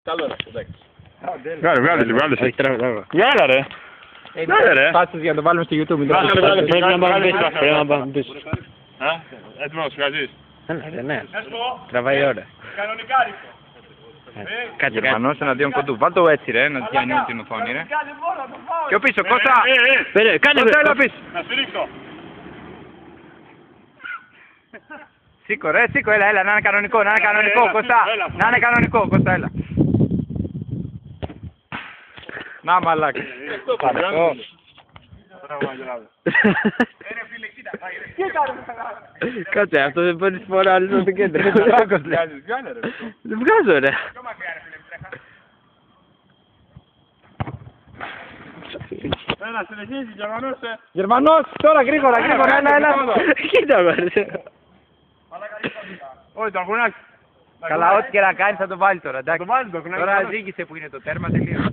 Καλό ρε, εντάξει. Βγάλε. Βγάλε ρε. Πάτσες για να το βάλουμε στο YouTube. Πρέπει να πάμε πίσω. Έτοιμος, βγάζεις. Ναι, τραβάει ώρα. Κανονικά ρίχνω. Γερμανός εναντίον κοντού. Βάλ' το έτσι ρε, να διανύει την οθόνη ρε. Πιο πίσω, Κώστα! Κάνε Κώστα, πίσω. Να στηρίξω. Σήκω ρε, σήκω, έλα, να είναι κανονικό, Κώστα. Να είναι κανονικό, Κώστα, έλα. Να μαλάκα. Κάτσε, αυτό δεν παίρνεις φορά άλλο στο κέντρο. Δεν βγάζω ρε. Έλα, συνεχίζει, Γερμανός. Γερμανός, τώρα γρήγορα, ένα. Κοίτα με. Όχι, τον κουνάκι. Καλά, ό,τι και να κάνει θα το βάλει τώρα, εντάξει. Το κουνάκι. Τώρα ζήγησε που είναι το τέρμα, τελείω.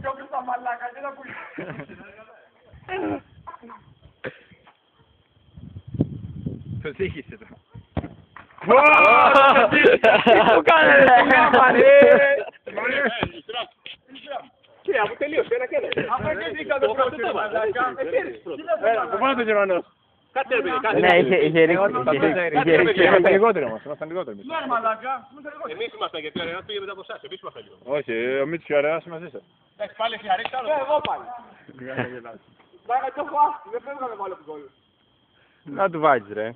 Πιο μπροστά μαλάκα, δεν ακούει. Το ζήγησε τώρα. Πού κάνε ρε. Και αφού τελείωσε, ένα και ένα. Αφού εκεί το πρώτο, μαλάκα. Έλα, που πάνω το Γερμανός. Κάτσε ρε παιδί, κάτσε. Ναι, είχε ρίξει. Είμαστε λιγότεροι όμως, είμαστε λιγότεροι. Ναι, μαλάκα. Εμείς ήμασταν γιατί ο Αρεάς πήγε μετά από εσάς, εμείς ήμασταν λίγο. Όχι, ο Μίτσος και ο Αρεάς είμαστε εσείς. Εντάξει, πάλι εσύ αρέσει άλλο. Εγώ πάλι. Μάγα το έχω άσχη, δεν φεύγαμε πάλι από τον κόλλο. Να του βάλεις ρε.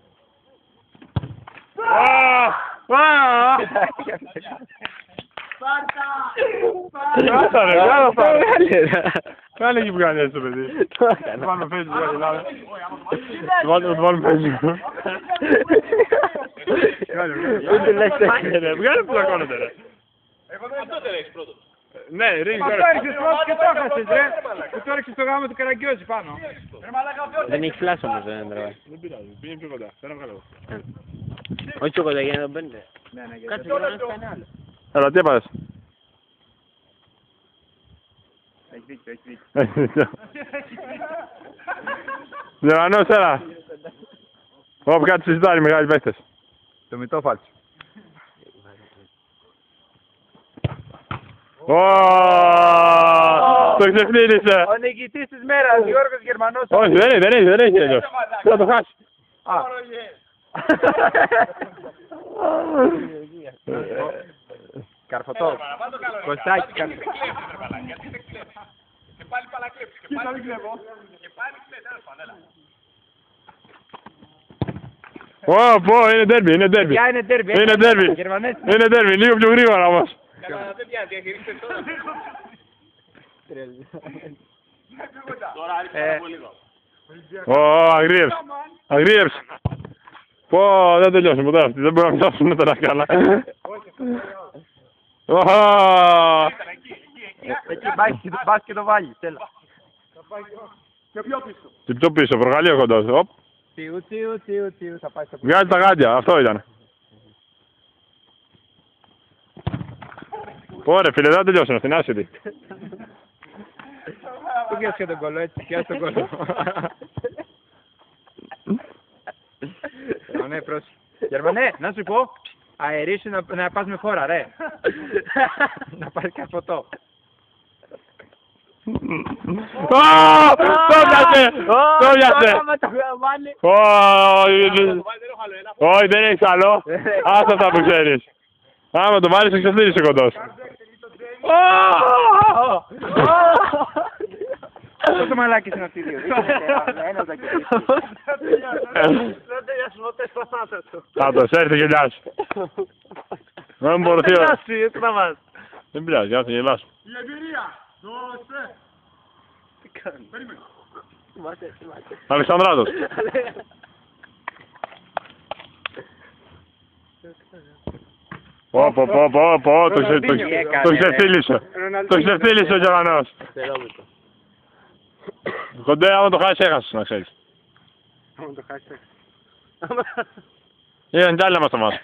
Κάνε εκεί που κάνει έτσι το παιδί. Του βάλουμε Facebook. Του βάλουμε Facebook. Βγάλε που πλακώνεται ρε. Αυτό δεν έχεις πρώτο. Ναι, ρίχνει τώρα. Αυτό έριξες πρώτος και το έχασες ρε. Και το έριξες στο γάμο του Καραγκιόζη πάνω. Δεν έχει φλάσο όμως δεν τραβάει. Δεν πειράζει, πήγαινε πιο κοντά. Δεν βγάλω. Όχι πιο κοντά για να τον παίρνετε. Κάτσε και να κάνει άλλο. Έλα, τι έπαθες. Έχει δίκιο. Γερμανός, έλα. Όπου κάτι συζητάνε οι μεγάλοι παίχτες. Το Μητόφαλτσο. Το ξεφλύνησε. Ο νικητής της μέρας, Γιώργος Γερμανός. Όχι, δεν έχει τελειώσει. Θα το χάσει. Καρφωτό. Κωστάκι, Καρφωτό. Και πάλι παρακλέψεις, και πάλι κλέβω. Και πάλι κλέβω, τέλος πάντων, έλα. Είναι ντέρμπι, είναι ντέρμπι. Ποια είναι ντέρμπι. Είναι ντέρμπι. Είναι ντέρμπι, λίγο πιο γρήγορα όμως. Καλά, δεν πιάνει, διαχειρίστε τώρα. Τώρα άρχισε από λίγο. Αγρίεψε. Πω, δεν τελειώσουν ποτέ αυτοί, δεν μπορούμε να φτάσουμε τώρα καλά. Εκεί πας και το βάλεις, έλα. Και πιο πίσω. Και πιο πίσω, προγαλείο κοντός. Τσιου, θα πάει στο πίσω. Βγάζει τα γάντια, αυτό ήταν. Ωραία φίλε, δεν τελειώσουν αυτήν, άσχετη. Πού πιάσεις και τον κόλλο, έτσι, πιάσεις τον κόλλο. Ναι, πρόσεχε. Γερμανέ, να σου πω, αερίσου να πας με φόρα, ρε. Να πάρεις καρφωτό. Το πιάσε! Το πιάσε! Όχι, δεν έχεις άλλο. Άστα αυτά που ξέρεις. Άμα το βάλεις, εξαφνίζεις ο κοντός. Πόσο μαλάκες είναι αυτοί οι δύο. Ένας θα κερδίσει. Δεν τελειώσουν ούτε στο θάνατο. Άντως, έρθει και γελιάς. Δεν μπορώ θείο. Δεν πειράζει, άσε γελάς. Η εμπειρία. Δώσε. Τι κάνει. Περίμενε. Αλεξανδράτος. Πω, το ξεφτύλισε. Το ξεφτύλισε ο Γερμανός. Κοντέ, άμα το χάσεις έχασες, να ξέρεις. Άμα το χάσεις. Ήταν κι άλλοι να μας το μάθουν.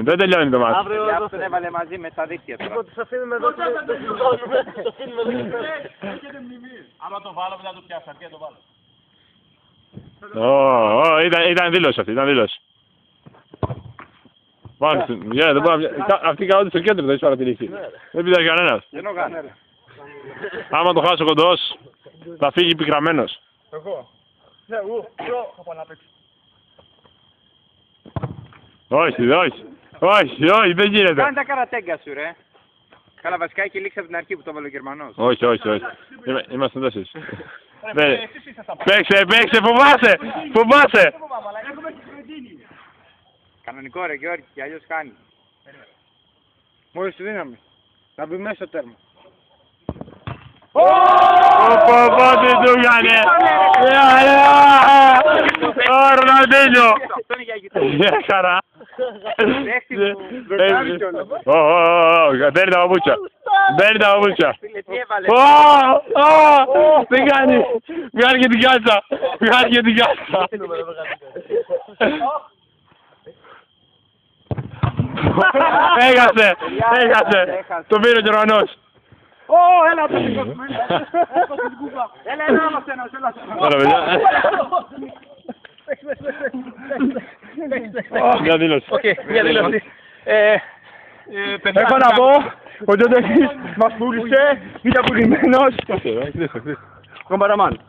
Δεν τελειώνει το μάθημα. Αύριο τον έβαλε μαζί με τα δίκτυα τώρα. Τους αφήνουμε εδώ και το αφήνουμε εδώ και έχετε μνημείο. Άμα το βάλω μετά το πιάσω, αρκεί να το βάλω. Ήταν δήλωση αυτή, ήταν δήλωση. Μάλιστα. Δεν μπορεί να... Αυτοί κάθονται στο κέντρο, δεν έχεις παρατηρήσει. Δεν πειράζει κανένας. Άμα το χάσει ο κοντός, θα φύγει πικραμένος. Εγώ. Όχι, δεν γίνεται. Κάνε τα καρατέγκα σου, ρε. Καλά, βασικά έχει λήξει από την αρχή που το έβαλε ο Γερμανός. Όχι. Είμαστε τέσσερις. Παίξε, φοβάσαι. Κανονικό ρε Γιώργη, και αλλιώς χάνει. Μόλις τη δύναμη. Να μπει μέσα στο τέρμα. Πότε του έκανε. Ο Ροναλντίνιο. Μια χαρά. Μπαίνει τα παπούτσια. Τι κάνει. Βγάλει και την κάτσα. Έχασε. Το πήρε ο Γερμανός. Έλα το σηκωσμένο. Έλα μας Μια δήλωση. Μια δήλωση. Έχω να πω ότι ο Ντεχής μας πούλησε, ήταν πουλημένος. Κομπαραμάν.